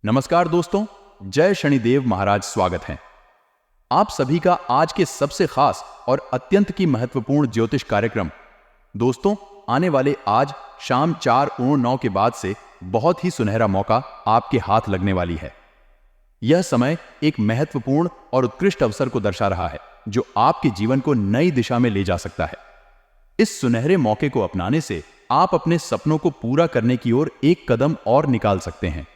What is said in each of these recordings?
नमस्कार दोस्तों, जय शनिदेव महाराज। स्वागत है आप सभी का आज के सबसे खास और अत्यंत की महत्वपूर्ण ज्योतिष कार्यक्रम। दोस्तों, आने वाले आज शाम 4:09 के बाद से बहुत ही सुनहरा मौका आपके हाथ लगने वाली है। यह समय एक महत्वपूर्ण और उत्कृष्ट अवसर को दर्शा रहा है जो आपके जीवन को नई दिशा में ले जा सकता है। इस सुनहरे मौके को अपनाने से आप अपने सपनों को पूरा करने की ओर एक कदम और निकाल सकते हैं।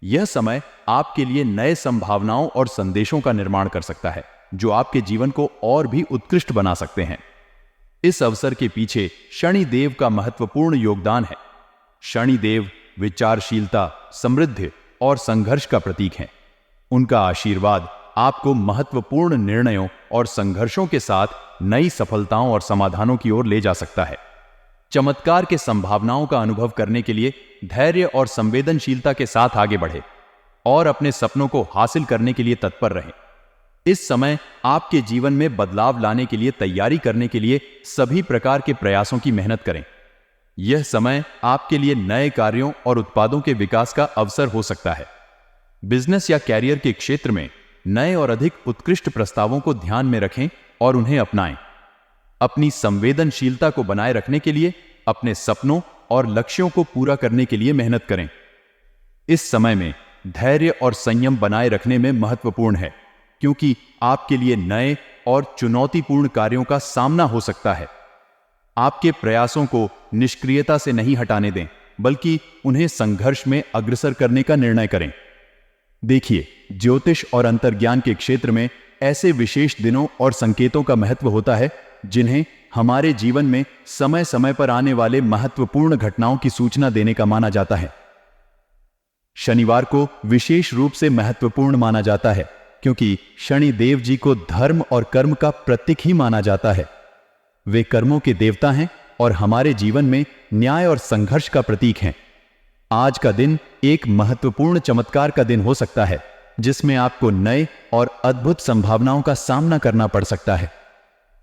यह समय आपके लिए नए संभावनाओं और संदेशों का निर्माण कर सकता है जो आपके जीवन को और भी उत्कृष्ट बना सकते हैं। इस अवसर के पीछे शनिदेव का महत्वपूर्ण योगदान है। शनिदेव विचारशीलता, समृद्धि और संघर्ष का प्रतीक हैं। उनका आशीर्वाद आपको महत्वपूर्ण निर्णयों और संघर्षों के साथ नई सफलताओं और समाधानों की ओर ले जा सकता है। चमत्कार के संभावनाओं का अनुभव करने के लिए धैर्य और संवेदनशीलता के साथ आगे बढ़े और अपने सपनों को हासिल करने के लिए तत्पर रहें। इस समय आपके जीवन में बदलाव लाने के लिए तैयारी करने के लिए सभी प्रकार के प्रयासों की मेहनत करें। यह समय आपके लिए नए कार्यों और उत्पादों के विकास का अवसर हो सकता है। बिजनेस या कैरियर के क्षेत्र में नए और अधिक उत्कृष्ट प्रस्तावों को ध्यान में रखें और उन्हें अपनाएं। अपनी संवेदनशीलता को बनाए रखने के लिए अपने सपनों और लक्ष्यों को पूरा करने के लिए मेहनत करें। इस समय में धैर्य और संयम बनाए रखने में महत्वपूर्ण है क्योंकि आपके लिए नए और चुनौतीपूर्ण कार्यों का सामना हो सकता है। आपके प्रयासों को निष्क्रियता से नहीं हटाने दें, बल्कि उन्हें संघर्ष में अग्रसर करने का निर्णय करें। देखिए, ज्योतिष और अंतर्ज्ञान के क्षेत्र में ऐसे विशेष दिनों और संकेतों का महत्व होता है जिन्हें हमारे जीवन में समय समय पर आने वाले महत्वपूर्ण घटनाओं की सूचना देने का माना जाता है। शनिवार को विशेष रूप से महत्वपूर्ण माना जाता है क्योंकि शनिदेव जी को धर्म और कर्म का प्रतीक ही माना जाता है। वे कर्मों के देवता हैं और हमारे जीवन में न्याय और संघर्ष का प्रतीक हैं। आज का दिन एक महत्वपूर्ण चमत्कार का दिन हो सकता है जिसमें आपको नए और अद्भुत संभावनाओं का सामना करना पड़ सकता है।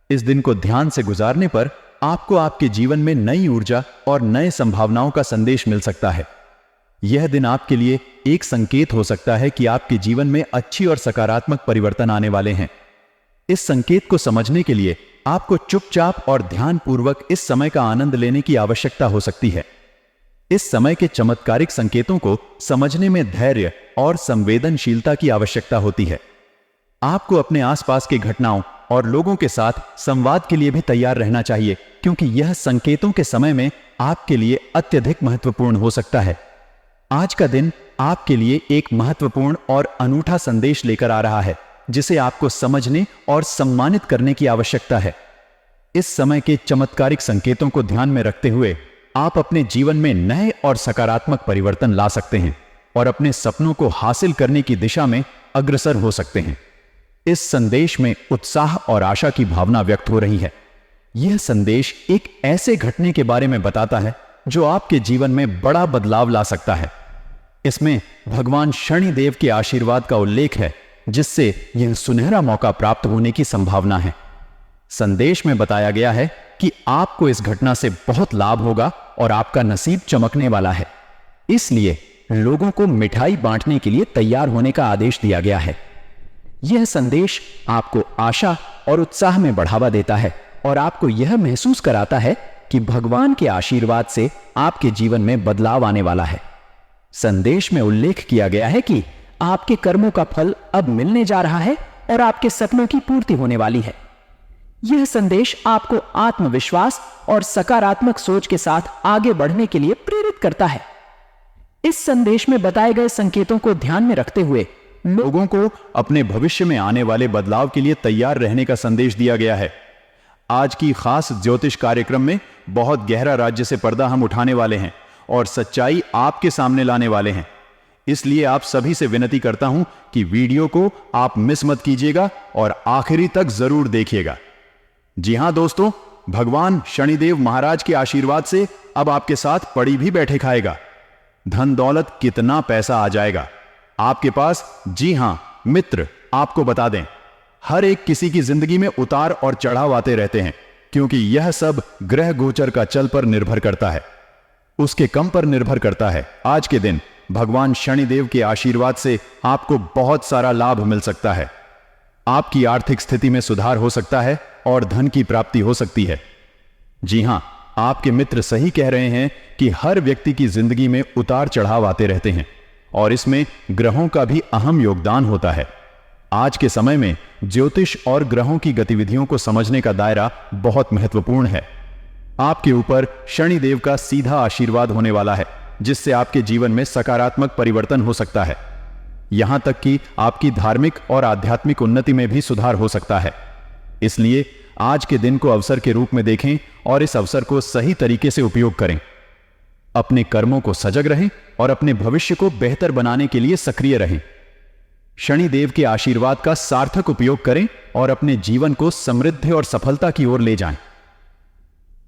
इस दिन को ध्यान से गुजारने पर आपको आपके जीवन में नई ऊर्जा और नए संभावनाओं का संदेश मिल सकता है। यह दिन आपके लिए एक संकेत हो सकता है कि आपके जीवन में अच्छी और सकारात्मक परिवर्तन आने वाले हैं। इस संकेत को समझने के लिए आपको चुपचाप और ध्यानपूर्वक इस समय का आनंद लेने की आवश्यकता हो सकती है। इस समय के चमत्कारिक संकेतों को समझने में धैर्य और संवेदनशीलता की आवश्यकता होती है। आपको अपने आसपास की घटनाओं और लोगों के साथ संवाद के लिए भी तैयार रहना चाहिए क्योंकि यह संकेतों के समय में आपके लिए अत्यधिक महत्वपूर्ण हो सकता है। आज का दिन आपके लिए एक महत्वपूर्ण और अनूठा संदेश लेकर आ रहा है जिसे आपको समझने और सम्मानित करने की आवश्यकता है। इस समय के चमत्कारिक संकेतों को ध्यान में रखते हुए आप अपने जीवन में नए और सकारात्मक परिवर्तन ला सकते हैं और अपने सपनों को हासिल करने की दिशा में अग्रसर हो सकते हैं। इस संदेश में उत्साह और आशा की भावना व्यक्त हो रही है। यह संदेश एक ऐसे घटने के बारे में बताता है जो आपके जीवन में बड़ा बदलाव ला सकता है। इसमें भगवान शनिदेव के आशीर्वाद का उल्लेख है जिससे यह सुनहरा मौका प्राप्त होने की संभावना है। संदेश में बताया गया है कि आपको इस घटना से बहुत लाभ होगा और आपका नसीब चमकने वाला है। इसलिए लोगों को मिठाई बांटने के लिए तैयार होने का आदेश दिया गया है। यह संदेश आपको आशा और उत्साह में बढ़ावा देता है और आपको यह महसूस कराता है कि भगवान के आशीर्वाद से आपके जीवन में बदलाव आने वाला है। संदेश में उल्लेख किया गया है कि आपके कर्मों का फल अब मिलने जा रहा है और आपके सपनों की पूर्ति होने वाली है। यह संदेश आपको आत्मविश्वास और सकारात्मक सोच के साथ आगे बढ़ने के लिए प्रेरित करता है। इस संदेश में बताए गए संकेतों को ध्यान में रखते हुए लोगों को अपने भविष्य में आने वाले बदलाव के लिए तैयार रहने का संदेश दिया गया है। आज की खास ज्योतिष कार्यक्रम में बहुत गहरा राज्य से पर्दा हम उठाने वाले हैं और सच्चाई आपके सामने लाने वाले हैं। इसलिए आप सभी से विनती करता हूं कि वीडियो को आप मिस मत कीजिएगा और आखिरी तक जरूर देखिएगा। जी हां दोस्तों, भगवान शनिदेव महाराज के आशीर्वाद से अब आपके साथ पड़ी भी बैठे खाएगा। धन दौलत कितना पैसा आ जाएगा आपके पास। जी हां मित्र, आपको बता दें, हर एक किसी की जिंदगी में उतार और चढ़ाव आते रहते हैं क्योंकि यह सब ग्रह गोचर का चल पर निर्भर करता है, उसके कम पर निर्भर करता है। आज के दिन भगवान शनिदेव के आशीर्वाद से आपको बहुत सारा लाभ मिल सकता है। आपकी आर्थिक स्थिति में सुधार हो सकता है और धन की प्राप्ति हो सकती है। जी हां, आपके मित्र सही कह रहे हैं कि हर व्यक्ति की जिंदगी में उतार चढ़ाव आते रहते हैं और इसमें ग्रहों का भी अहम योगदान होता है। आज के समय में ज्योतिष और ग्रहों की गतिविधियों को समझने का दायरा बहुत महत्वपूर्ण है। आपके ऊपर शनिदेव का सीधा आशीर्वाद होने वाला है, जिससे आपके जीवन में सकारात्मक परिवर्तन हो सकता है। यहां तक कि आपकी धार्मिक और आध्यात्मिक उन्नति में भी सुधार हो सकता है। इसलिए आज के दिन को अवसर के रूप में देखें और इस अवसर को सही तरीके से उपयोग करें। अपने कर्मों को सजग रहें और अपने भविष्य को बेहतर बनाने के लिए सक्रिय रहें। शनिदेव के आशीर्वाद का सार्थक उपयोग करें और अपने जीवन को समृद्धि और सफलता की ओर ले जाएं।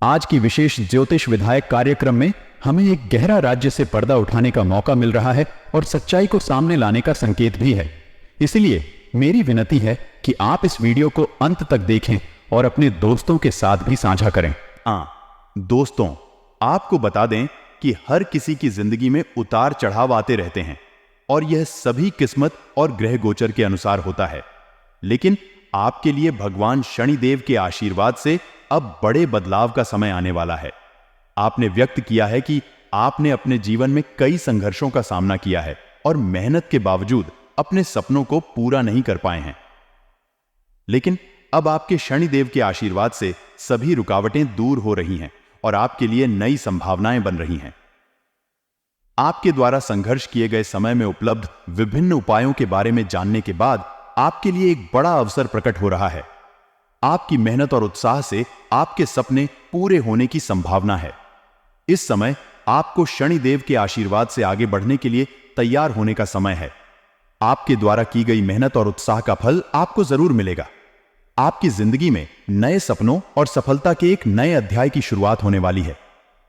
आज की विशेष ज्योतिष विधायक कार्यक्रम में हमें एक गहरा राज्य से पर्दा उठाने का मौका मिल रहा है और सच्चाई को सामने लाने का संकेत भी है। इसलिए मेरी विनती है कि आप इस वीडियो को अंत तक देखें और अपने दोस्तों के साथ भी साझा करें। दोस्तों, आपको बता दें कि हर किसी की जिंदगी में उतार चढ़ाव आते रहते हैं और यह सभी किस्मत और ग्रह गोचर के अनुसार होता है। लेकिन आपके लिए भगवान शनिदेव के आशीर्वाद से अब बड़े बदलाव का समय आने वाला है। आपने व्यक्त किया है कि आपने अपने जीवन में कई संघर्षों का सामना किया है और मेहनत के बावजूद अपने सपनों को पूरा नहीं कर पाए हैं। लेकिन अब आपके शनिदेव के आशीर्वाद से सभी रुकावटें दूर हो रही हैं और आपके लिए नई संभावनाएं बन रही हैं। आपके द्वारा संघर्ष किए गए समय में उपलब्ध विभिन्न उपायों के बारे में जानने के बाद आपके लिए एक बड़ा अवसर प्रकट हो रहा है। आपकी मेहनत और उत्साह से आपके सपने पूरे होने की संभावना है। इस समय आपको शनिदेव के आशीर्वाद से आगे बढ़ने के लिए तैयार होने का समय है। आपके द्वारा की गई मेहनत और उत्साह का फल आपको जरूर मिलेगा। आपकी जिंदगी में नए सपनों और सफलता के एक नए अध्याय की शुरुआत होने वाली है।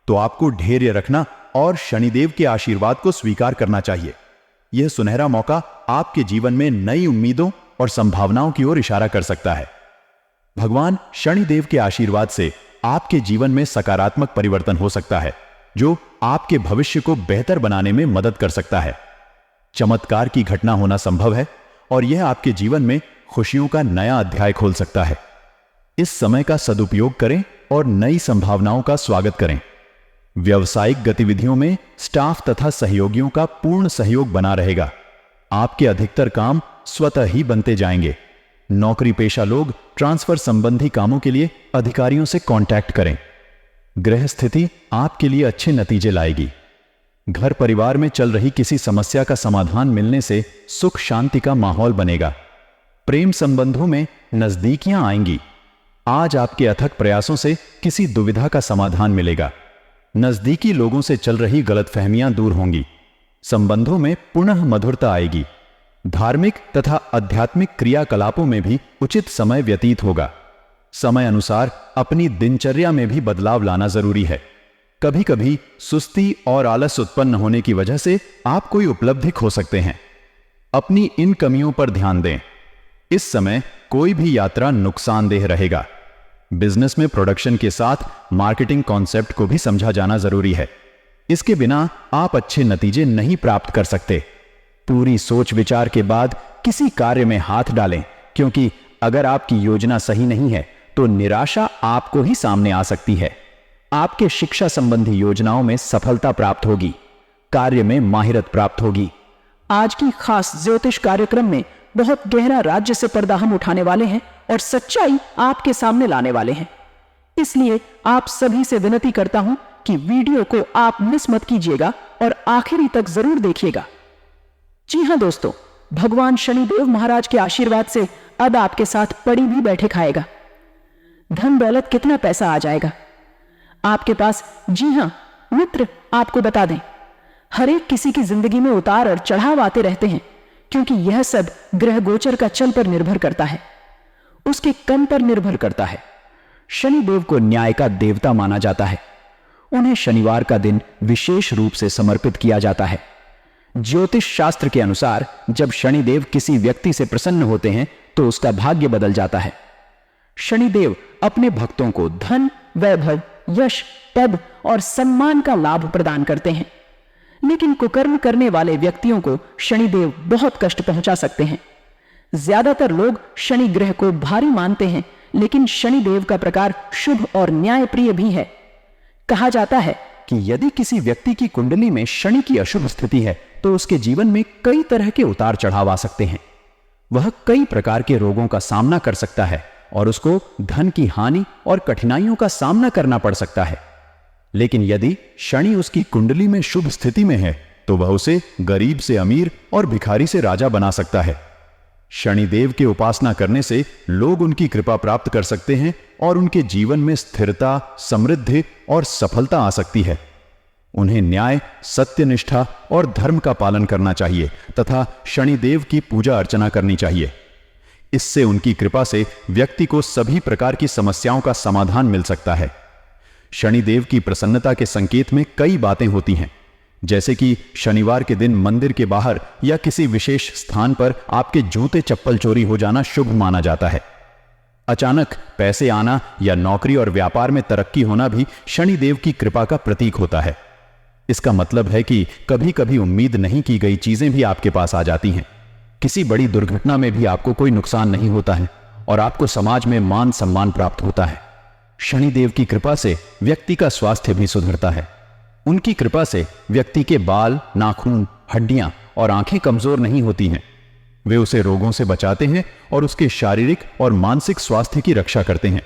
तो आपको धैर्य रखना और शनिदेव के आशीर्वाद को स्वीकार करना चाहिए। यह सुनहरा मौका आपके जीवन में नई उम्मीदों और संभावनाओं की ओर इशारा कर सकता है। भगवान शनिदेव के आशीर्वाद से आपके जीवन में सकारात्मक परिवर्तन हो सकता है, जो आपके भविष्य को बेहतर बनाने में मदद कर सकता है। चमत्कार की घटना होना संभव है और यह आपके जीवन में खुशियों का नया अध्याय खोल सकता है। इस समय का सदुपयोग करें और नई संभावनाओं का स्वागत करें। व्यावसायिक गतिविधियों में स्टाफ तथा सहयोगियों का पूर्ण सहयोग बना रहेगा। आपके अधिकतर काम स्वतः ही बनते जाएंगे। नौकरी पेशा लोग ट्रांसफर संबंधी कामों के लिए अधिकारियों से कांटेक्ट करें। ग्रह स्थिति आपके लिए अच्छे नतीजे लाएगी। घर परिवार में चल रही किसी समस्या का समाधान मिलने से सुख शांति का माहौल बनेगा। प्रेम संबंधों में नजदीकियां आएंगी। आज आपके अथक प्रयासों से किसी दुविधा का समाधान मिलेगा। नजदीकी लोगों से चल रही गलतफहमियां दूर होंगी। संबंधों में पुनः मधुरता आएगी। धार्मिक तथा आध्यात्मिक क्रियाकलापों में भी उचित समय व्यतीत होगा। समय अनुसार अपनी दिनचर्या में भी बदलाव लाना जरूरी है। कभी कभी सुस्ती और आलस उत्पन्न होने की वजह से आप कोई उपलब्धि खो सकते हैं। अपनी इन कमियों पर ध्यान दें। इस समय कोई भी यात्रा नुकसानदेह रहेगा। बिजनेस में प्रोडक्शन के साथ मार्केटिंग कॉन्सेप्ट को भी समझा जाना जरूरी है। इसके बिना आप अच्छे नतीजे नहीं प्राप्त कर सकते। पूरी सोच विचार के बाद किसी कार्य में हाथ डालें, क्योंकि अगर आपकी योजना सही नहीं है तो निराशा आपको ही सामने आ सकती है। आपके शिक्षा संबंधी योजनाओं में सफलता प्राप्त होगी। कार्य में माहिरत प्राप्त होगी। आज की खास ज्योतिष कार्यक्रम में बहुत गहरा राज्य से पर्दा हम उठाने वाले हैं और सच्चाई आपके सामने लाने वाले हैं। इसलिए आप सभी से विनती करता हूं कि वीडियो को आप मिस मत कीजिएगा और आखिरी तक जरूर देखिएगा। जी हां दोस्तों, भगवान शनिदेव महाराज के आशीर्वाद से अब आपके साथ पड़ी भी बैठे खाएगा। धन दौलत कितना पैसा आ जाएगा आपके पास। जी हां मित्र, आपको बता दें, हर एक किसी की जिंदगी में उतार और चढ़ाव आते रहते हैं, क्योंकि यह सब ग्रह गोचर का चल पर निर्भर करता है, उसके कम पर निर्भर करता है। शनिदेव को न्याय का देवता माना जाता है। उन्हें शनिवार का दिन विशेष रूप से समर्पित किया जाता है। ज्योतिष शास्त्र के अनुसार जब शनिदेव किसी व्यक्ति से प्रसन्न होते हैं तो उसका भाग्य बदल जाता है। शनिदेव अपने भक्तों को धन, वैभव, यश, पद और सम्मान का लाभ प्रदान करते हैं। लेकिन कुकर्म करने वाले व्यक्तियों को शनिदेव बहुत कष्ट पहुंचा सकते हैं। ज्यादातर लोग शनि ग्रह को भारी मानते हैं, लेकिन शनिदेव का प्रकार शुभ और न्यायप्रिय भी है। कहा जाता है कि यदि किसी व्यक्ति की कुंडली में शनि की अशुभ स्थिति है तो उसके जीवन में कई तरह के उतार चढ़ाव आ सकते हैं। वह कई प्रकार के रोगों का सामना कर सकता है और उसको धन की हानि और कठिनाइयों का सामना करना पड़ सकता है। लेकिन यदि शनि उसकी कुंडली में शुभ स्थिति में है तो वह उसे गरीब से अमीर और भिखारी से राजा बना सकता है। शनिदेव की उपासना करने से लोग उनकी कृपा प्राप्त कर सकते हैं और उनके जीवन में स्थिरता, समृद्धि और सफलता आ सकती है। उन्हें न्याय, सत्यनिष्ठा और धर्म का पालन करना चाहिए तथा शनिदेव की पूजा अर्चना करनी चाहिए। इससे उनकी कृपा से व्यक्ति को सभी प्रकार की समस्याओं का समाधान मिल सकता है। शनिदेव की प्रसन्नता के संकेत में कई बातें होती हैं, जैसे कि शनिवार के दिन मंदिर के बाहर या किसी विशेष स्थान पर आपके जूते चप्पल चोरी हो जाना शुभ माना जाता है। अचानक पैसे आना या नौकरी और व्यापार में तरक्की होना भी शनिदेव की कृपा का प्रतीक होता है। इसका मतलब है कि कभी कभी उम्मीद नहीं की गई चीजें भी आपके पास आ जाती हैं। किसी बड़ी दुर्घटना में भी आपको कोई नुकसान नहीं होता है और आपको समाज में मान सम्मान प्राप्त होता है। शनिदेव की कृपा से व्यक्ति का स्वास्थ्य भी सुधरता है। उनकी कृपा से व्यक्ति के बाल, नाखून, हड्डियां और आंखें कमजोर नहीं होती हैं। वे उसे रोगों से बचाते हैं और उसके शारीरिक और मानसिक स्वास्थ्य की रक्षा करते हैं।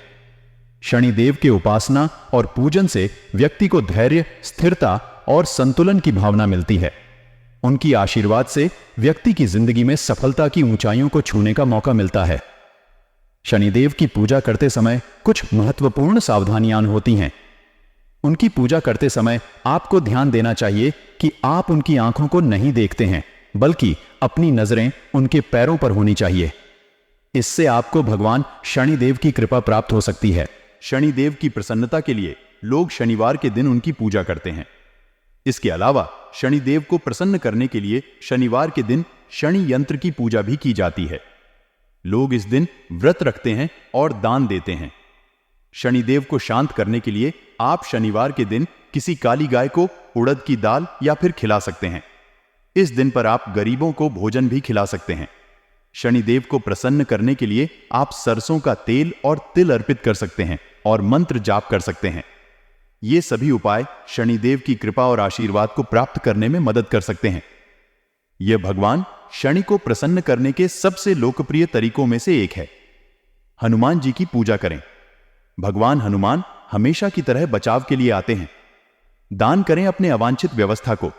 शनिदेव के उपासना और पूजन से व्यक्ति को धैर्य, स्थिरता और संतुलन की भावना मिलती है। उनकी आशीर्वाद से व्यक्ति की जिंदगी में सफलता की ऊंचाइयों को छूने का मौका मिलता है। शनिदेव की पूजा करते समय कुछ महत्वपूर्ण सावधानियां होती हैं। उनकी पूजा करते समय आपको ध्यान देना चाहिए कि आप उनकी आंखों को नहीं देखते हैं, बल्कि अपनी नजरें उनके पैरों पर होनी चाहिए। इससे आपको भगवान शनिदेव की कृपा प्राप्त हो सकती है। शनिदेव की प्रसन्नता के लिए लोग शनिवार के दिन उनकी पूजा करते हैं। इसके अलावा शनिदेव को प्रसन्न करने के लिए शनिवार के दिन शनि यंत्र की पूजा भी की जाती है। लोग इस दिन व्रत रखते हैं और दान देते हैं। शनिदेव को शांत करने के लिए आप शनिवार के दिन किसी काली गाय को उड़द की दाल या फिर खिला सकते हैं। इस दिन पर आप गरीबों को भोजन भी खिला सकते हैं। शनिदेव को प्रसन्न करने के लिए आप सरसों का तेल और तिल अर्पित कर सकते हैं और मंत्र जाप कर सकते हैं। ये सभी उपाय शनिदेव की कृपा और आशीर्वाद को प्राप्त करने में मदद कर सकते हैं। यह भगवान शनि को प्रसन्न करने के सबसे लोकप्रिय तरीकों में से एक है। हनुमान जी की पूजा करें। भगवान हनुमान हमेशा की तरह बचाव के लिए आते हैं। दान करें अपने अवांछित व्यवस्था को।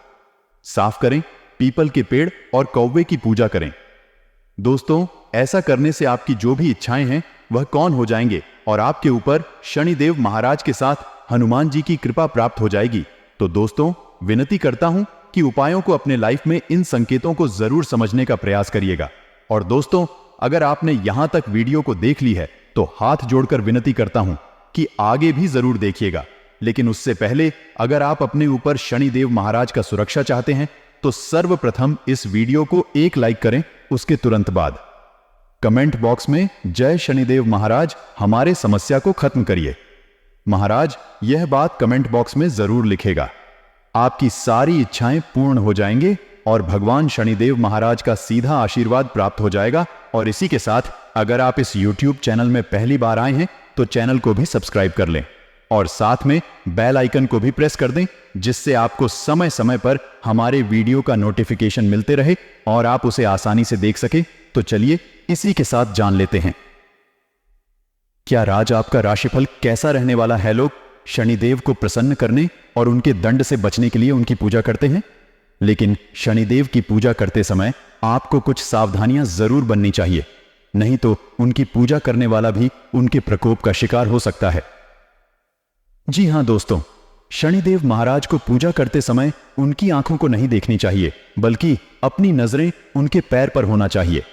साफ करें पीपल के पेड़ और कौवे की पूजा करें। दोस्तों, ऐसा करने से आपकी जो भी इच्छाएं हैं वह कौन हो जाएंगे और आपके ऊपर शनिदेव महाराज के साथ हनुमान जी की कृपा प्राप्त हो जाएगी। तो दोस्तों, विनती करता हूं कि उपायों को अपने लाइफ में इन संकेतों को जरूर समझने का प्रयास करिएगा। और दोस्तों, अगर आपने यहां तक वीडियो को देख ली है तो हाथ जोड़कर विनती करता हूं कि आगे भी जरूर देखिएगा। लेकिन उससे पहले अगर आप अपने ऊपर शनिदेव महाराज का सुरक्षा चाहते हैं तो सर्वप्रथम इस वीडियो को एक लाइक करें। उसके तुरंत बाद कमेंट बॉक्स में जय शनिदेव महाराज, हमारे समस्या को खत्म करिए। महाराज यह बात कमेंट बॉक्स में जरूर लिखेगा। आपकी सारी इच्छाएं पूर्ण हो जाएंगे और भगवान शनिदेव महाराज का सीधा आशीर्वाद प्राप्त हो जाएगा। और इसी के साथ अगर आप इस YouTube चैनल में पहली बार आए हैं तो चैनल को भी सब्सक्राइब कर लें और साथ में बेल आइकन को भी प्रेस कर दें, जिससे आपको समय समय पर हमारे वीडियो का नोटिफिकेशन मिलते रहे और आप उसे आसानी से देख सकें। तो चलिए इसी के साथ जान लेते हैं, क्या आज आपका राशिफल कैसा रहने वाला है। लोग शनिदेव को प्रसन्न करने और उनके दंड से बचने के लिए उनकी पूजा करते हैं, लेकिन शनिदेव की पूजा करते समय आपको कुछ सावधानियां जरूर बननी चाहिए, नहीं तो उनकी पूजा करने वाला भी उनके प्रकोप का शिकार हो सकता है। जी हां दोस्तों, शनिदेव महाराज को पूजा करते समय उनकी आंखों को नहीं देखनी चाहिए, बल्कि अपनी नजरें उनके पैर पर होना चाहिए।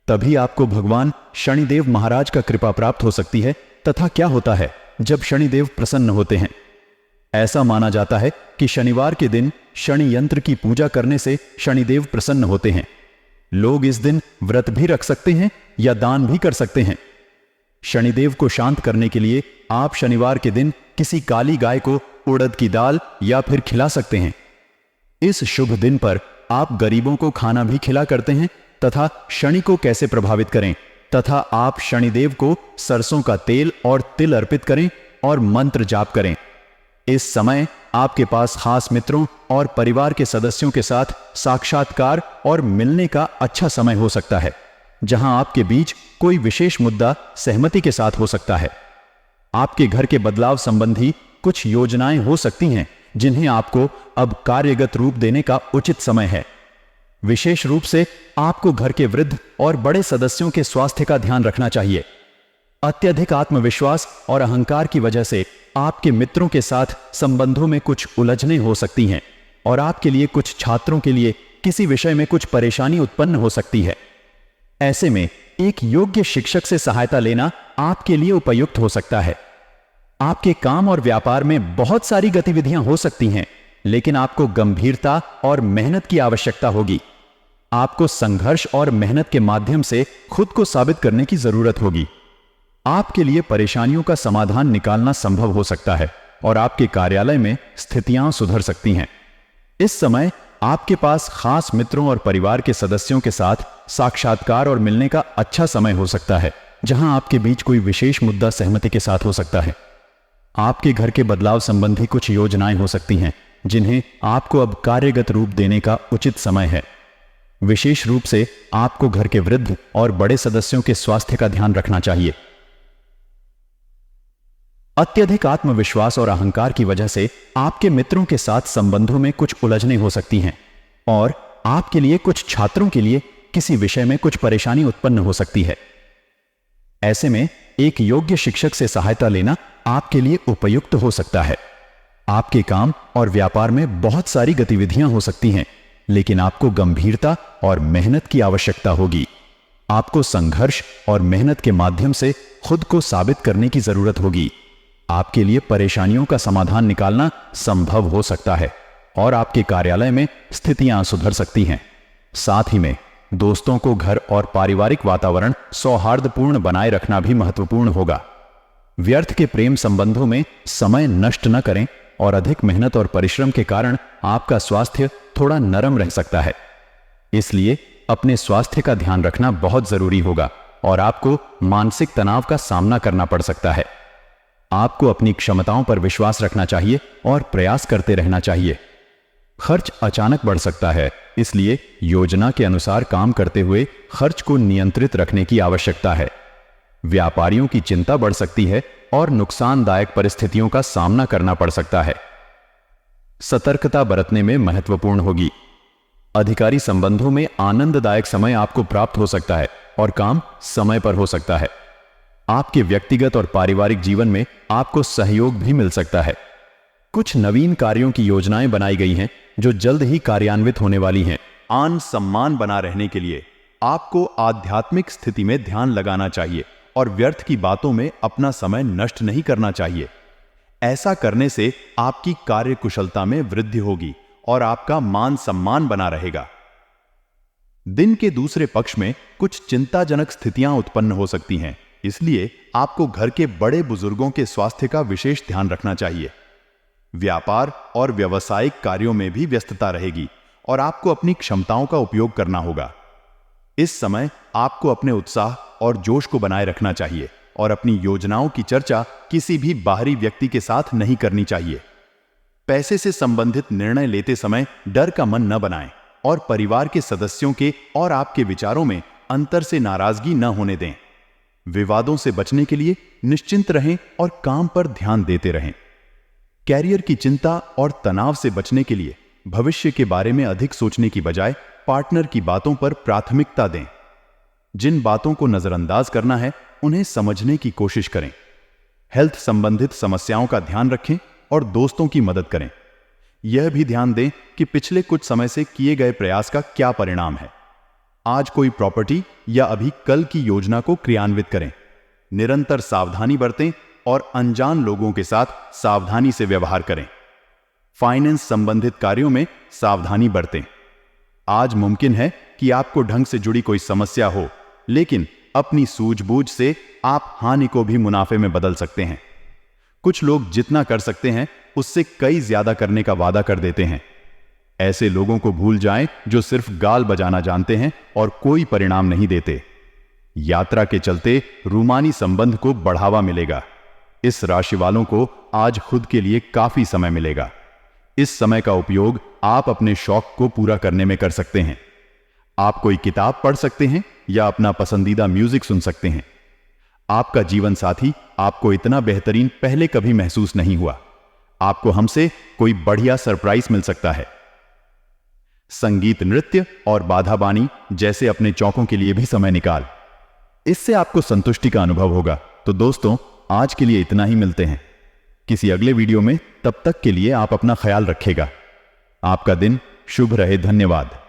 तभी आपको भगवान शनिदेव महाराज का कृपा प्राप्त हो सकती है। तथा क्या होता है जब शनिदेव प्रसन्न होते हैं? ऐसा माना जाता है कि शनिवार के दिन शनि यंत्र की पूजा करने से शनिदेव प्रसन्न होते हैं। लोग इस दिन व्रत भी रख सकते हैं या दान भी कर सकते हैं। शनिदेव को शांत करने के लिए आप शनिवार के दिन किसी काली गाय को उड़द की दाल या फिर खिला सकते हैं। इस शुभ दिन पर आप गरीबों को खाना भी खिला करते हैं तथा शनि को कैसे प्रभावित करें तथा आप शनिदेव को सरसों का तेल और तिल अर्पित करें और मंत्र जाप करें। इस समय आपके पास खास मित्रों और परिवार के सदस्यों के साथ साक्षात्कार और मिलने का अच्छा समय हो सकता है, जहां आपके बीच कोई विशेष मुद्दा सहमति के साथ हो सकता है। आपके घर के बदलाव संबंधी कुछ योजनाएं हो सकती हैं जिन्हें आपको अब कार्यगत रूप देने का उचित समय है। विशेष रूप से आपको घर के वृद्ध और बड़े सदस्यों के स्वास्थ्य का ध्यान रखना चाहिए। अत्यधिक आत्मविश्वास और अहंकार की वजह से आपके मित्रों के साथ संबंधों में कुछ उलझनें हो सकती हैं और आपके लिए कुछ छात्रों के लिए किसी विषय में कुछ परेशानी उत्पन्न हो सकती है। ऐसे में एक योग्य शिक्षक से सहायता लेना आपके लिए उपयुक्त हो सकता है। आपके काम और व्यापार में बहुत सारी गतिविधियां हो सकती हैं, लेकिन आपको गंभीरता और मेहनत की आवश्यकता होगी। आपको संघर्ष और मेहनत के माध्यम से खुद को साबित करने की जरूरत होगी। आपके लिए परेशानियों का समाधान निकालना संभव हो सकता है और आपके कार्यालय में स्थितियां सुधर सकती हैं। इस समय आपके पास खास मित्रों और परिवार के सदस्यों के साथ साक्षात्कार और मिलने का अच्छा समय हो सकता है, जहां आपके बीच कोई विशेष मुद्दा सहमति के साथ हो सकता है। आपके घर के बदलाव संबंधी कुछ योजनाएं हो सकती हैं जिन्हें आपको अब कार्यगत रूप देने का उचित समय है। विशेष रूप से आपको घर के वृद्ध और बड़े सदस्यों के स्वास्थ्य का ध्यान रखना चाहिए। अत्यधिक आत्मविश्वास और अहंकार की वजह से आपके मित्रों के साथ संबंधों में कुछ उलझनें हो सकती हैं और आपके लिए कुछ छात्रों के लिए किसी विषय में कुछ परेशानी उत्पन्न हो सकती है। ऐसे में एक योग्य शिक्षक से सहायता लेना आपके लिए उपयुक्त हो सकता है। आपके काम और व्यापार में बहुत सारी गतिविधियां हो सकती हैं, लेकिन आपको गंभीरता और मेहनत की आवश्यकता होगी। आपको संघर्ष और मेहनत के माध्यम से खुद को साबित करने की जरूरत होगी। आपके लिए परेशानियों का समाधान निकालना संभव हो सकता है और आपके कार्यालय में स्थितियां सुधर सकती हैं। साथ ही में दोस्तों को घर और पारिवारिक वातावरण सौहार्दपूर्ण बनाए रखना भी महत्वपूर्ण होगा। व्यर्थ के प्रेम संबंधों में समय नष्ट न करें और अधिक मेहनत और परिश्रम के कारण आपका स्वास्थ्य थोड़ा नरम रह सकता है। इसलिए अपने स्वास्थ्य का ध्यान रखना बहुत जरूरी होगा और आपको मानसिक तनाव का सामना करना पड़ सकता है। आपको अपनी क्षमताओं पर विश्वास रखना चाहिए और प्रयास करते रहना चाहिए। खर्च अचानक बढ़ सकता है, इसलिए योजना के अनुसार काम करते हुए खर्च को नियंत्रित रखने की आवश्यकता है। व्यापारियों की चिंता बढ़ सकती है और नुकसानदायक परिस्थितियों का सामना करना पड़ सकता है। सतर्कता बरतने में महत्वपूर्ण होगी। अधिकारी संबंधों में आनंददायक समय आपको प्राप्त हो सकता है और काम समय पर हो सकता है। आपके व्यक्तिगत और पारिवारिक जीवन में आपको सहयोग भी मिल सकता है। कुछ नवीन कार्यों की योजनाएं बनाई गई हैं जो जल्द ही कार्यान्वित होने वाली हैं। आन सम्मान बना रहने के लिए आपको आध्यात्मिक स्थिति में ध्यान लगाना चाहिए और व्यर्थ की बातों में अपना समय नष्ट नहीं करना चाहिए। ऐसा करने से आपकी कार्य कुशलता में वृद्धि होगी और आपका मान सम्मान बना रहेगा। दिन के दूसरे पक्ष में कुछ चिंताजनक स्थितियां उत्पन्न हो सकती हैं, इसलिए आपको घर के बड़े बुजुर्गों के स्वास्थ्य का विशेष ध्यान रखना चाहिए। व्यापार और व्यवसायिक कार्यों में भी व्यस्तता रहेगी और आपको अपनी क्षमताओं का उपयोग करना होगा। इस समय आपको अपने उत्साह और जोश को बनाए रखना चाहिए और अपनी योजनाओं की चर्चा किसी भी बाहरी व्यक्ति के साथ नहीं करनी चाहिए। पैसे से संबंधित निर्णय लेते समय डर का मन न बनाएं और परिवार के सदस्यों के और आपके विचारों में अंतर से नाराजगी न होने दें। विवादों से बचने के लिए निश्चिंत रहें और काम पर ध्यान देते रहें। कैरियर की चिंता और तनाव से बचने के लिए भविष्य के बारे में अधिक सोचने की बजाय पार्टनर की बातों पर प्राथमिकता दें। जिन बातों को नजरअंदाज करना है उन्हें समझने की कोशिश करें। हेल्थ संबंधित समस्याओं का ध्यान रखें और दोस्तों की मदद करें। यह भी ध्यान दें कि पिछले कुछ समय से किए गए प्रयास का क्या परिणाम है। आज कोई प्रॉपर्टी या अभी कल की योजना को क्रियान्वित करें। निरंतर सावधानी बरतें और अनजान लोगों के साथ सावधानी से व्यवहार करें। फाइनेंस संबंधित कार्यों में सावधानी बरतें। आज मुमकिन है कि आपको ढंग से जुड़ी कोई समस्या हो, लेकिन अपनी सूझबूझ से आप हानि को भी मुनाफे में बदल सकते हैं। कुछ लोग जितना कर सकते हैं उससे कई ज्यादा करने का वादा कर देते हैं। ऐसे लोगों को भूल जाएं जो सिर्फ गाल बजाना जानते हैं और कोई परिणाम नहीं देते। यात्रा के चलते रूमानी संबंध को बढ़ावा मिलेगा। इस राशि वालों को आज खुद के लिए काफी समय मिलेगा। इस समय का उपयोग आप अपने शौक को पूरा करने में कर सकते हैं। आप कोई किताब पढ़ सकते हैं या अपना पसंदीदा म्यूजिक सुन सकते हैं। आपका जीवन साथी आपको इतना बेहतरीन पहले कभी महसूस नहीं हुआ। आपको हमसे कोई बढ़िया सरप्राइज मिल सकता है। संगीत, नृत्य और बाधाबानी जैसे अपने चौकों के लिए भी समय निकाल। इससे आपको संतुष्टि का अनुभव होगा। तो दोस्तों, आज के लिए इतना ही। मिलते हैं किसी अगले वीडियो में। तब तक के लिए आप अपना ख्याल रखिएगा। आपका दिन शुभ रहे। धन्यवाद।